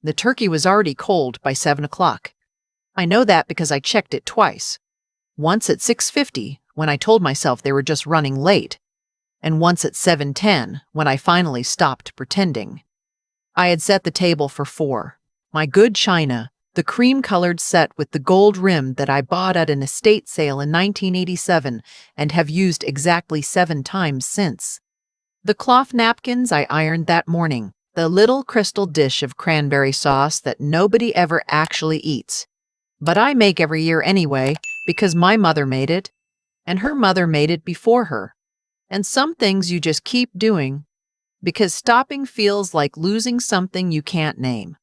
The turkey was already cold by 7 o'clock. I know that because I checked it twice. Once at 6:50, when I told myself they were just running late, and once at 7:10, when I finally stopped pretending. I had set the table for 4. My good china, the cream-colored set with the gold rim that I bought at an estate sale in 1987 and have used exactly 7 times since. The cloth napkins I ironed that morning, the little crystal dish of cranberry sauce that nobody ever actually eats. But I make every year anyway, because my mother made it, and her mother made it before her. And some things you just keep doing, because stopping feels like losing something you can't name.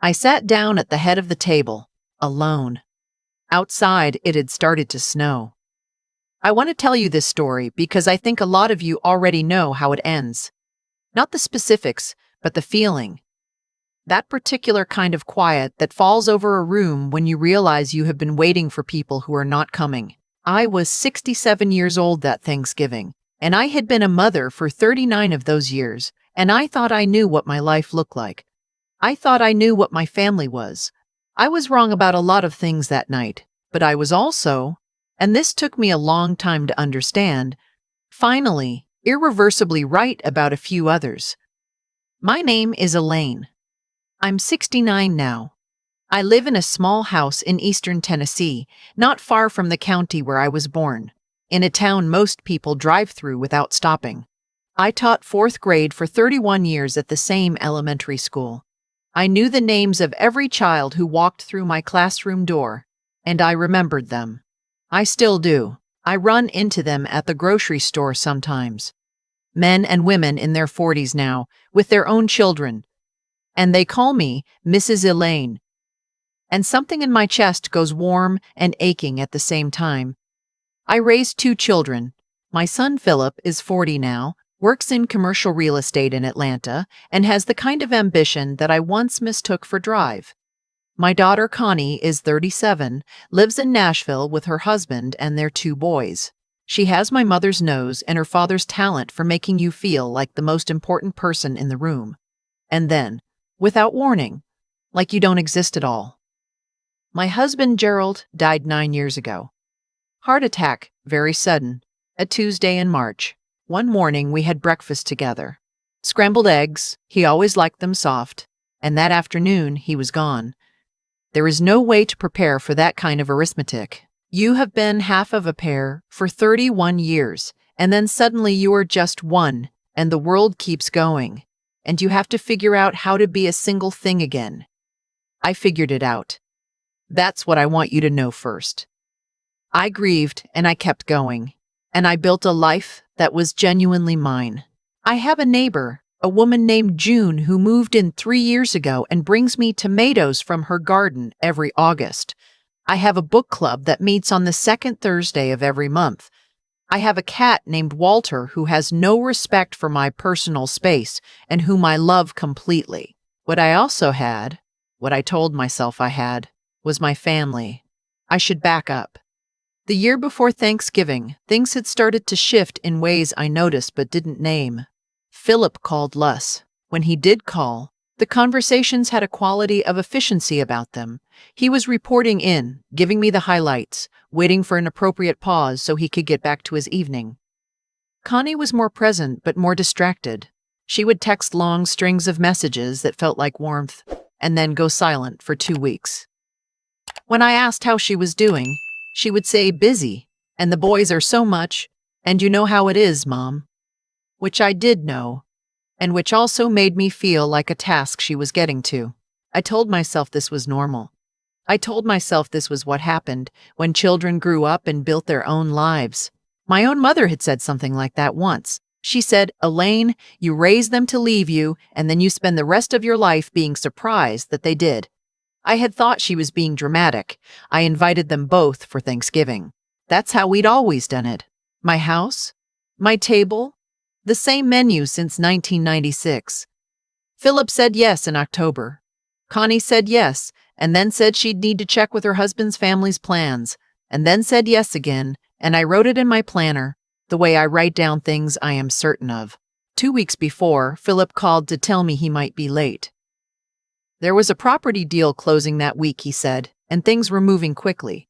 I sat down at the head of the table, alone. Outside, it had started to snow. I want to tell you this story because I think a lot of you already know how it ends. Not the specifics, but the feeling. That particular kind of quiet that falls over a room when you realize you have been waiting for people who are not coming. I was 67 years old that Thanksgiving, and I had been a mother for 39 of those years, and I thought I knew what my life looked like. I thought I knew what my family was. I was wrong about a lot of things that night, but I was also, and this took me a long time to understand, finally, irreversibly right about a few others. My name is Elaine. I'm 69 now. I live in a small house in eastern Tennessee, not far from the county where I was born, in a town most people drive through without stopping. I taught 4th grade for 31 years at the same elementary school. I knew the names of every child who walked through my classroom door, and I remembered them. I still do. I run into them at the grocery store sometimes. Men and women in their 40s now, with their own children. And they call me Mrs. Elaine. And something in my chest goes warm and aching at the same time. I raised 2 children. My son Philip is 40 now, works in commercial real estate in Atlanta, and has the kind of ambition that I once mistook for drive. My daughter Connie is 37, lives in Nashville with her husband and their 2 boys. She has my mother's nose and her father's talent for making you feel like the most important person in the room. And then, without warning, like you don't exist at all. My husband Gerald died 9 years ago. Heart attack, very sudden, a Tuesday in March. One morning we had breakfast together. Scrambled eggs, he always liked them soft, and that afternoon he was gone. There is no way to prepare for that kind of arithmetic. You have been half of a pair for 31 years, and then suddenly you are just one, and the world keeps going, and you have to figure out how to be a single thing again. I figured it out. That's what I want you to know first. I grieved, and I kept going, and I built a life that was genuinely mine. I have a neighbor, a woman named June, who moved in 3 years ago and brings me tomatoes from her garden every August. I have a book club that meets on the 2nd Thursday of every month. I have a cat named Walter who has no respect for my personal space and whom I love completely. What I also had, what I told myself I had, was my family. I should back up. The year before Thanksgiving, things had started to shift in ways I noticed but didn't name. Philip called less. When he did call, the conversations had a quality of efficiency about them. He was reporting in, giving me the highlights, waiting for an appropriate pause so he could get back to his evening. Connie was more present but more distracted. She would text long strings of messages that felt like warmth, and then go silent for 2 weeks. When I asked how she was doing, she would say, busy, and the boys are so much, and you know how it is, Mom. Which I did know, and which also made me feel like a task she was getting to. I told myself this was normal. I told myself this was what happened when children grew up and built their own lives. My own mother had said something like that once. She said, Elaine, you raise them to leave you, and then you spend the rest of your life being surprised that they did. I had thought she was being dramatic. I invited them both for Thanksgiving. That's how we'd always done it. My house, my table, the same menu since 1996. Philip said yes in October. Connie said yes, and then said she'd need to check with her husband's family's plans, and then said yes again, and I wrote it in my planner, the way I write down things I am certain of. 2 weeks before, Philip called to tell me he might be late. There was a property deal closing that week, he said, and things were moving quickly.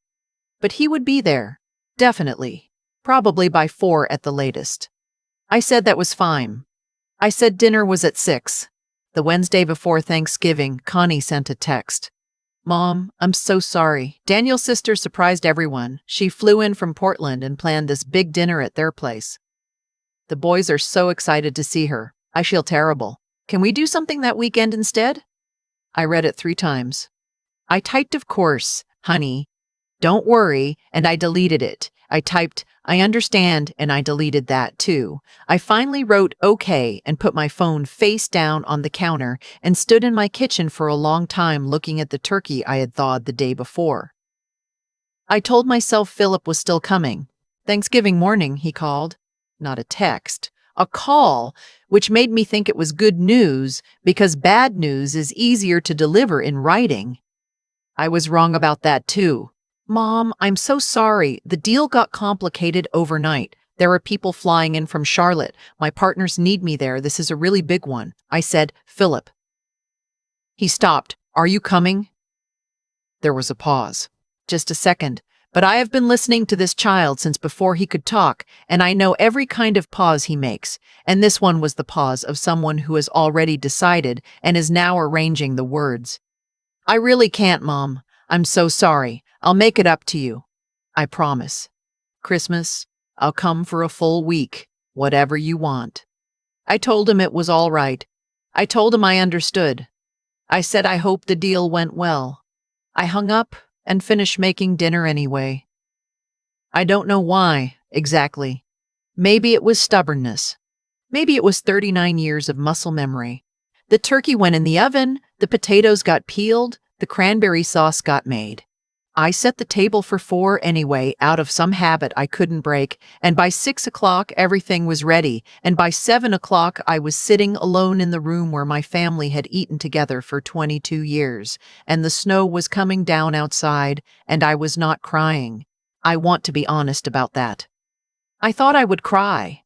But he would be there. Definitely. Probably by 4 at the latest. I said that was fine. I said dinner was at 6. The Wednesday before Thanksgiving, Connie sent a text. Mom, I'm so sorry. Daniel's sister surprised everyone. She flew in from Portland and planned this big dinner at their place. The boys are so excited to see her. I feel terrible. Can we do something that weekend instead? I read it 3 times. I typed, of course, honey. Don't worry, and I deleted it. I typed, I understand, and I deleted that too. I finally wrote okay and put my phone face down on the counter and stood in my kitchen for a long time looking at the turkey I had thawed the day before. I told myself Philip was still coming. Thanksgiving morning, he called. Not a text. A call, which made me think it was good news because bad news is easier to deliver in writing. I was wrong about that too. Mom, I'm so sorry. The deal got complicated overnight. There are people flying in from Charlotte. My partners need me there. This is a really big one. I said, Philip. He stopped. Are you coming? There was a pause. Just a second. But I have been listening to this child since before he could talk, and I know every kind of pause he makes. And this one was the pause of someone who has already decided and is now arranging the words. I really can't, Mom. I'm so sorry. I'll make it up to you. I promise. Christmas, I'll come for a full week, whatever you want. I told him it was all right. I told him I understood. I said I hoped the deal went well. I hung up and finished making dinner anyway. I don't know why, exactly. Maybe it was stubbornness. Maybe it was 39 years of muscle memory. The turkey went in the oven, the potatoes got peeled, the cranberry sauce got made. I set the table for 4 anyway, out of some habit I couldn't break, and by 6 o'clock everything was ready, and by 7 o'clock I was sitting alone in the room where my family had eaten together for 22 years, and the snow was coming down outside, and I was not crying. I want to be honest about that. I thought I would cry.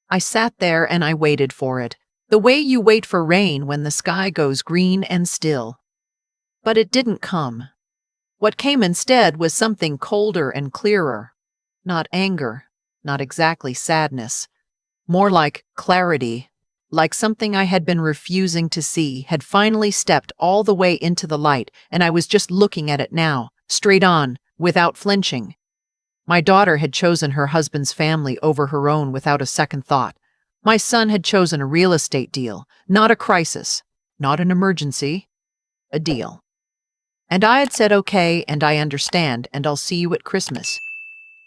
I sat there and I waited for it, the way you wait for rain when the sky goes green and still. But it didn't come. What came instead was something colder and clearer. Not anger, not exactly sadness. More like clarity, like something I had been refusing to see had finally stepped all the way into the light, and I was just looking at it now, straight on, without flinching. My daughter had chosen her husband's family over her own without a second thought. My son had chosen a real estate deal, not a crisis, not an emergency, a deal. And I had said, okay, and I understand, and I'll see you at Christmas.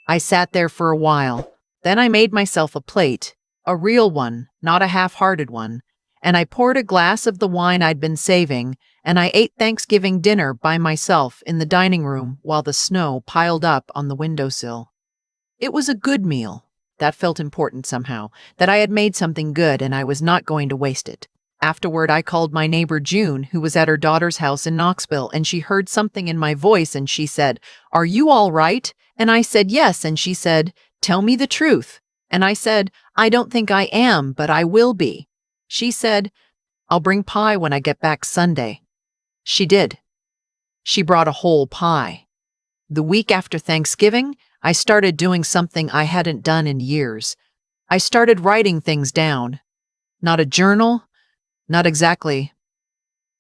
I sat there for a while. Then I made myself a plate, a real one, not a half-hearted one, and I poured a glass of the wine I'd been saving, and I ate Thanksgiving dinner by myself in the dining room while the snow piled up on the windowsill. It was a good meal. That felt important somehow, that I had made something good and I was not going to waste it. Afterward, I called my neighbor June, who was at her daughter's house in Knoxville, and she heard something in my voice and she said, "Are you all right?" And I said, "Yes." And she said, "Tell me the truth." And I said, "I don't think I am, but I will be." She said, "I'll bring pie when I get back Sunday." She did. She brought a whole pie. The week after Thanksgiving, I started doing something I hadn't done in years. I started writing things down. Not a journal, not exactly.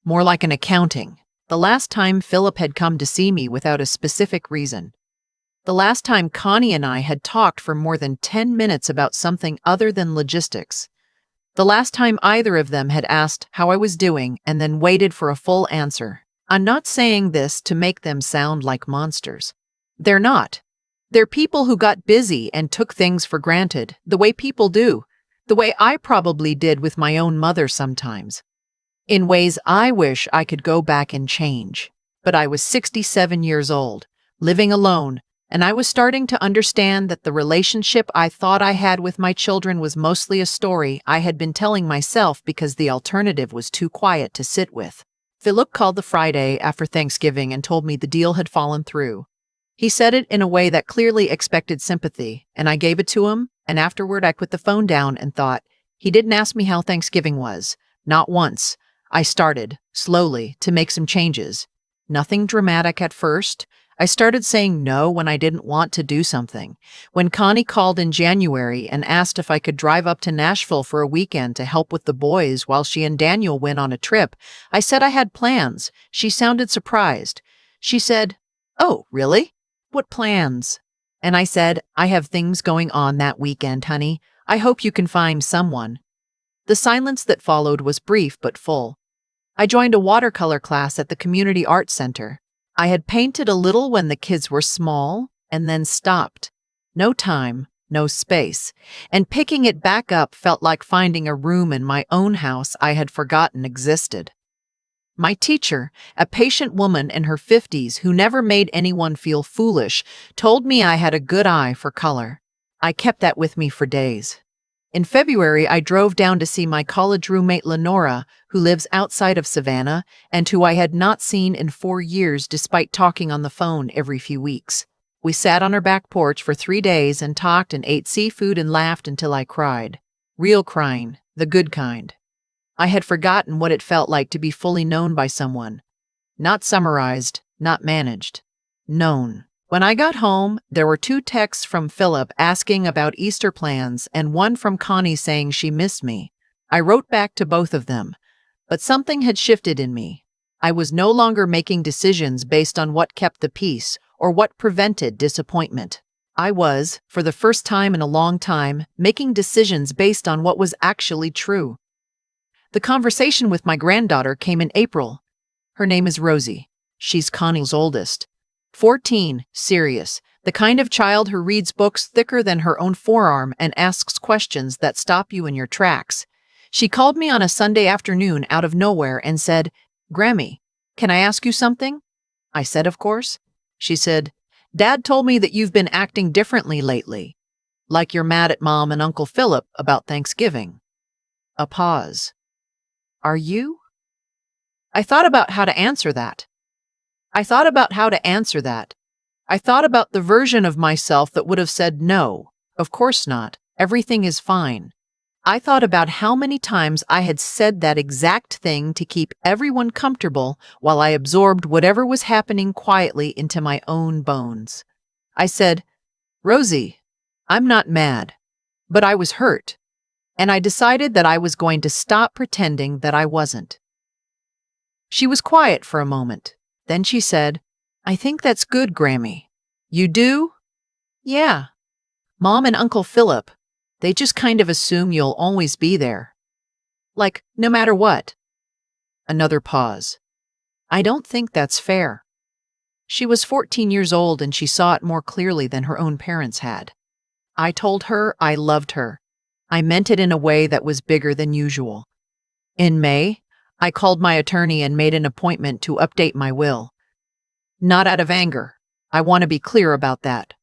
More like an accounting. The last time Philip had come to see me without a specific reason. The last time Connie and I had talked for more than 10 minutes about something other than logistics. The last time either of them had asked how I was doing and then waited for a full answer. I'm not saying this to make them sound like monsters. They're not. They're people who got busy and took things for granted, the way people do, the way I probably did with my own mother sometimes. In ways I wish I could go back and change. But I was 67 years old, living alone, and I was starting to understand that the relationship I thought I had with my children was mostly a story I had been telling myself because the alternative was too quiet to sit with. Philip called the Friday after Thanksgiving and told me the deal had fallen through. He said it in a way that clearly expected sympathy, and I gave it to him, and afterward I put the phone down and thought, he didn't ask me how Thanksgiving was. Not once. I started, slowly, to make some changes. Nothing dramatic at first. I started saying no when I didn't want to do something. When Connie called in January and asked if I could drive up to Nashville for a weekend to help with the boys while she and Daniel went on a trip, I said I had plans. She sounded surprised. She said, "Oh, really? What plans?" And I said, "I have things going on that weekend, honey. I hope you can find someone." The silence that followed was brief but full. I joined a watercolor class at the Community Arts Center. I had painted a little when the kids were small and then stopped. No time, no space. And picking it back up felt like finding a room in my own house I had forgotten existed. My teacher, a patient woman in her 50s who never made anyone feel foolish, told me I had a good eye for color. I kept that with me for days. In February, I drove down to see my college roommate Lenora, who lives outside of Savannah and who I had not seen in 4 years despite talking on the phone every few weeks. We sat on her back porch for 3 days and talked and ate seafood and laughed until I cried. Real crying, the good kind. I had forgotten what it felt like to be fully known by someone. Not summarized, not managed. Known. When I got home, there were 2 texts from Philip asking about Easter plans and one from Connie saying she missed me. I wrote back to both of them, but something had shifted in me. I was no longer making decisions based on what kept the peace or what prevented disappointment. I was, for the first time in a long time, making decisions based on what was actually true. The conversation with my granddaughter came in April. Her name is Rosie. She's Connie's oldest. 14, serious, the kind of child who reads books thicker than her own forearm and asks questions that stop you in your tracks. She called me on a Sunday afternoon out of nowhere and said, "Grammy, can I ask you something?" I said, "Of course." She said, "Dad told me that you've been acting differently lately, like you're mad at Mom and Uncle Philip about Thanksgiving." A pause. "Are you?" I thought about how to answer that. I thought about the version of myself that would have said no, of course not, everything is fine. I thought about how many times I had said that exact thing to keep everyone comfortable while I absorbed whatever was happening quietly into my own bones. I said, "Rosie, I'm not mad, but I was hurt, and I decided that I was going to stop pretending that I wasn't." She was quiet for a moment. Then she said, "I think that's good, Grammy." "You do?" "Yeah. Mom and Uncle Philip, they just kind of assume you'll always be there. Like, no matter what." Another pause. "I don't think that's fair." She was 14 years old and she saw it more clearly than her own parents had. I told her I loved her. I meant it in a way that was bigger than usual. In May, I called my attorney and made an appointment to update my will. Not out of anger. I want to be clear about that.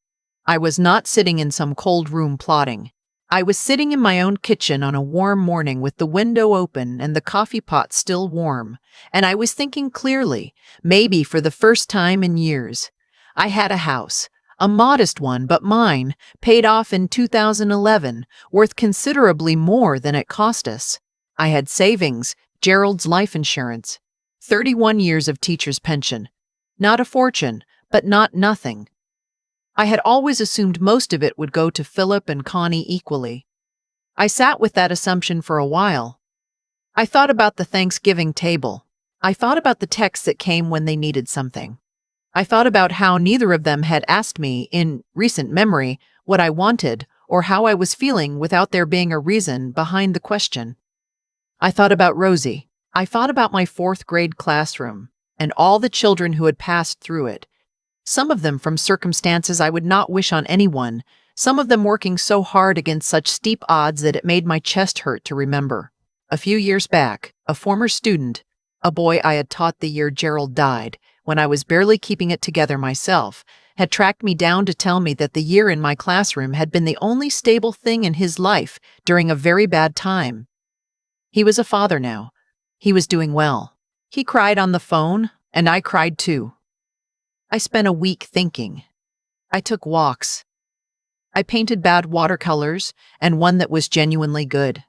I was not sitting in some cold room plotting. I was sitting in my own kitchen on a warm morning with the window open and the coffee pot still warm, and I was thinking clearly, maybe for the first time in years. I had a house, a modest one but mine, paid off in 2011, worth considerably more than it cost us. I had savings, Gerald's life insurance, 31 years of teacher's pension. Not a fortune, but not nothing. I had always assumed most of it would go to Philip and Connie equally. I sat with that assumption for a while. I thought about the Thanksgiving table. I thought about the texts that came when they needed something. I thought about how neither of them had asked me, in recent memory, what I wanted or how I was feeling without there being a reason behind the question. I thought about Rosie. I thought about my 4th grade classroom and all the children who had passed through it. Some of them from circumstances I would not wish on anyone, some of them working so hard against such steep odds that it made my chest hurt to remember. A few years back, a former student, a boy I had taught the year Gerald died, when I was barely keeping it together myself, had tracked me down to tell me that the year in my classroom had been the only stable thing in his life during a very bad time. He was a father now. He was doing well. He cried on the phone, and I cried too. I spent a week thinking. I took walks. I painted bad watercolors and one that was genuinely good.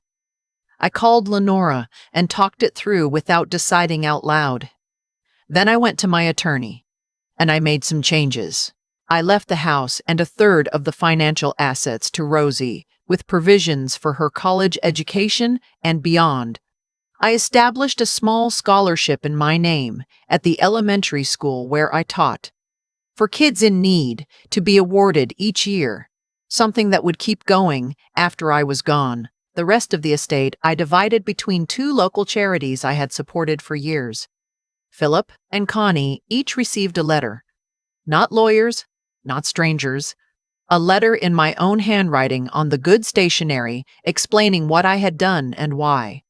I called Lenora and talked it through without deciding out loud. Then I went to my attorney, and I made some changes. I left the house and a third of the financial assets to Rosie, with provisions for her college education and beyond. I established a small scholarship in my name at the elementary school where I taught, for kids in need to be awarded each year, something that would keep going after I was gone. The rest of the estate I divided between two local charities I had supported for years. Philip and Connie each received a letter. Not lawyers, not strangers. A letter in my own handwriting on the good stationery explaining what I had done and why.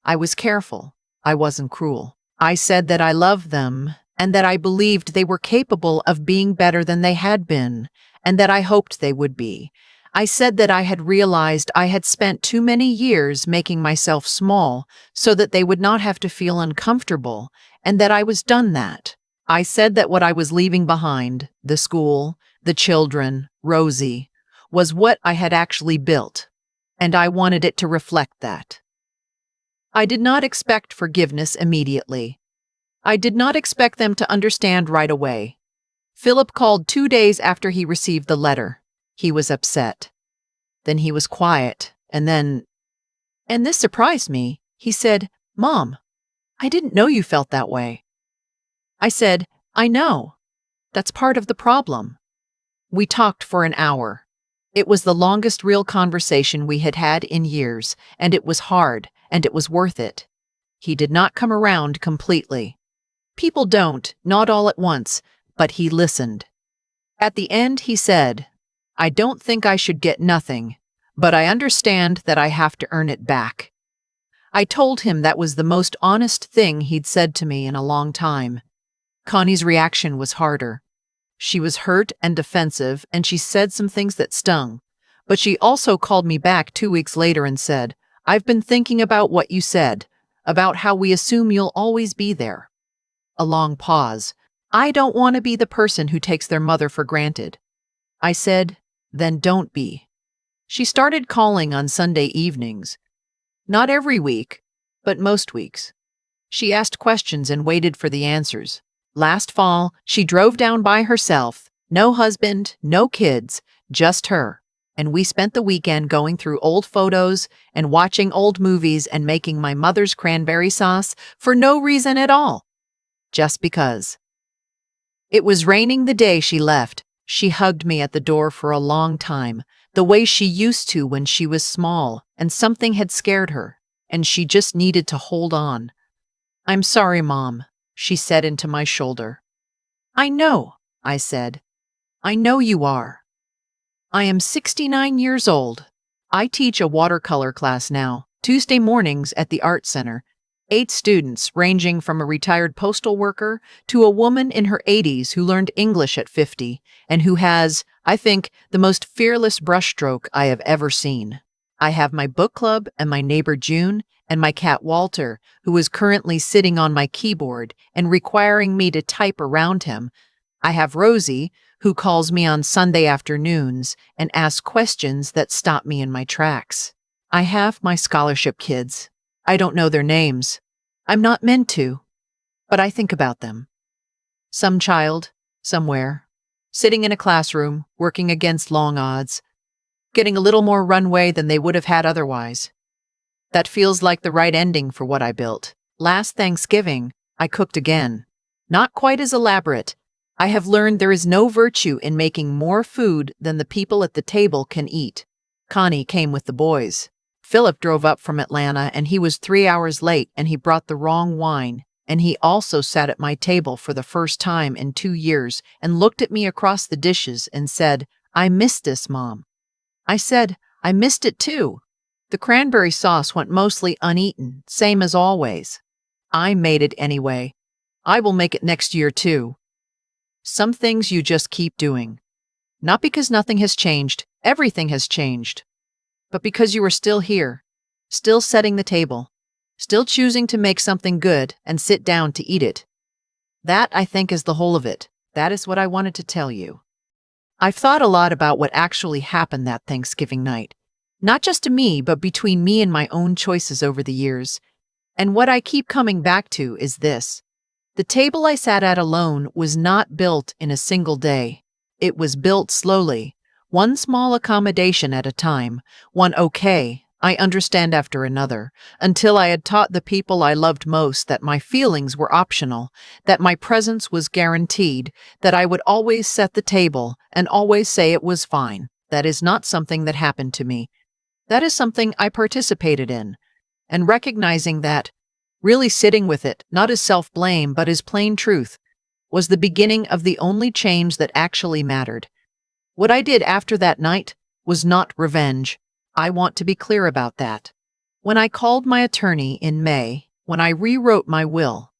I was careful. I wasn't cruel. I said that I loved them and that I believed they were capable of being better than they had been, and that I hoped they would be. I said that I had realized I had spent too many years making myself small so that they would not have to feel uncomfortable, and that I was done that. I said that what I was leaving behind, the school, the children, Rosie, was what I had actually built, and I wanted it to reflect that. I did not expect forgiveness immediately. I did not expect them to understand right away. Philip called 2 days after he received the letter. He was upset. Then he was quiet, and this surprised me. He said, "Mom, I didn't know you felt that way." I said, "I know. That's part of the problem." We talked for an hour. It was the longest real conversation we had had in years, and it was hard, and it was worth it. He did not come around completely. People don't, not all at once, but he listened. At the end, he said, "I don't think I should get nothing, but I understand that I have to earn it back." I told him that was the most honest thing he'd said to me in a long time. Connie's reaction was harder. She was hurt and defensive, and she said some things that stung. But she also called me back 2 weeks later and said, "I've been thinking about what you said, about how we assume you'll always be there." A long pause. "I don't want to be the person who takes their mother for granted." I said, "Then don't be." She started calling on Sunday evenings. Not every week, but most weeks. She asked questions and waited for the answers. Last fall, she drove down by herself. No husband, no kids, just her. And we spent the weekend going through old photos and watching old movies and making my mother's cranberry sauce for no reason at all. Just because. It was raining the day she left. She hugged me at the door for a long time, the way she used to when she was small, and something had scared her, and she just needed to hold on. "I'm sorry, Mom," she said into my shoulder. "I know," I said. "I know you are." I am 69 years old. I teach a watercolor class now, Tuesday mornings at the Art Center. 8 students, ranging from a retired postal worker to a woman in her 80s who learned English at 50 and who has, I think, the most fearless brushstroke I have ever seen. I have my book club and my neighbor June and my cat Walter, who is currently sitting on my keyboard and requiring me to type around him. I have Rosie, who calls me on Sunday afternoons and asks questions that stop me in my tracks. I have my scholarship kids. I don't know their names. I'm not meant to, but I think about them. Some child, somewhere, sitting in a classroom, working against long odds, getting a little more runway than they would have had otherwise. That feels like the right ending for what I built. Last Thanksgiving, I cooked again. Not quite as elaborate. I have learned there is no virtue in making more food than the people at the table can eat. Connie came with the boys. Philip drove up from Atlanta and he was 3 hours late and he brought the wrong wine. And he also sat at my table for the first time in 2 years and looked at me across the dishes and said, "I missed this, Mom." I said, "I missed it too." The cranberry sauce went mostly uneaten, same as always. I made it anyway. I will make it next year too. Some things you just keep doing. Not because nothing has changed, everything has changed. But because you are still here, still setting the table, still choosing to make something good and sit down to eat it. That, I think, is the whole of it. That is what I wanted to tell you. I've thought a lot about what actually happened that Thanksgiving night. Not just to me, but between me and my own choices over the years. And what I keep coming back to is this. The table I sat at alone was not built in a single day. It was built slowly, one small accommodation at a time, one okay, I understand after another, until I had taught the people I loved most that my feelings were optional, that my presence was guaranteed, that I would always set the table and always say it was fine. That is not something that happened to me. That is something I participated in. And recognizing that, really sitting with it, not as self-blame but as plain truth, was the beginning of the only change that actually mattered. What I did after that night was not revenge. I want to be clear about that. When I called my attorney in May, when I rewrote my will,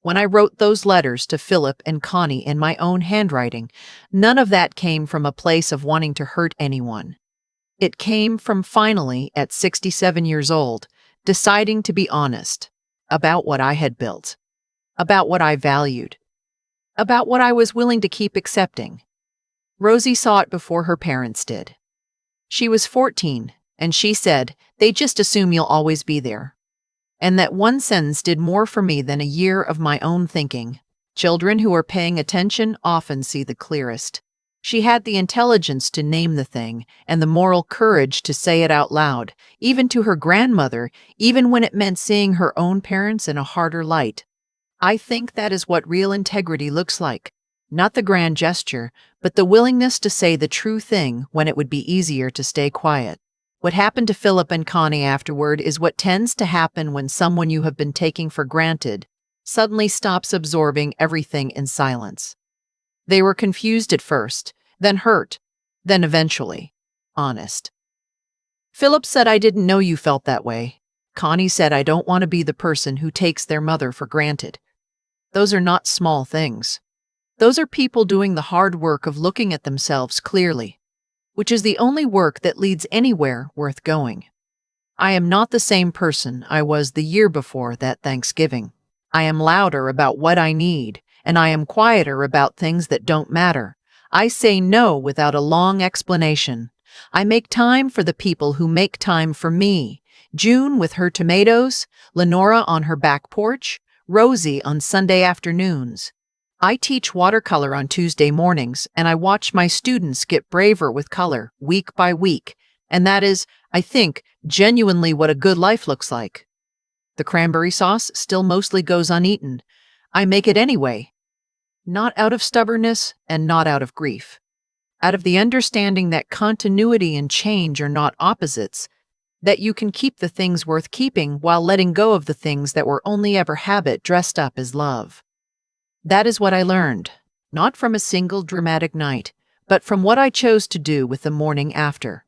when I wrote those letters to Philip and Connie in my own handwriting, none of that came from a place of wanting to hurt anyone. It came from finally, at 67 years old, deciding to be honest about what I had built, about what I valued, about what I was willing to keep accepting. Rosie saw it before her parents did. She was 14, and she said, "They just assume you'll always be there." And that one sentence did more for me than a year of my own thinking. Children who are paying attention often see the clearest. She had the intelligence to name the thing and the moral courage to say it out loud, even to her grandmother, even when it meant seeing her own parents in a harder light. I think that is what real integrity looks like. Not the grand gesture, but the willingness to say the true thing when it would be easier to stay quiet. What happened to Philip and Connie afterward is what tends to happen when someone you have been taking for granted suddenly stops absorbing everything in silence. They were confused at first, then hurt, then eventually honest. Philip said, "I didn't know you felt that way." Connie said, "I don't want to be the person who takes their mother for granted." Those are not small things. Those are people doing the hard work of looking at themselves clearly, which is the only work that leads anywhere worth going. I am not the same person I was the year before that Thanksgiving. I am louder about what I need, and I am quieter about things that don't matter. I say no without a long explanation. I make time for the people who make time for me. June with her tomatoes, Lenora on her back porch, Rosie on Sunday afternoons. I teach watercolor on Tuesday mornings, and I watch my students get braver with color week by week. And that is, I think, genuinely what a good life looks like. The cranberry sauce still mostly goes uneaten. I make it anyway. Not out of stubbornness and not out of grief. Out of the understanding that continuity and change are not opposites, that you can keep the things worth keeping while letting go of the things that were only ever habit dressed up as love. That is what I learned, not from a single dramatic night, but from what I chose to do with the morning after.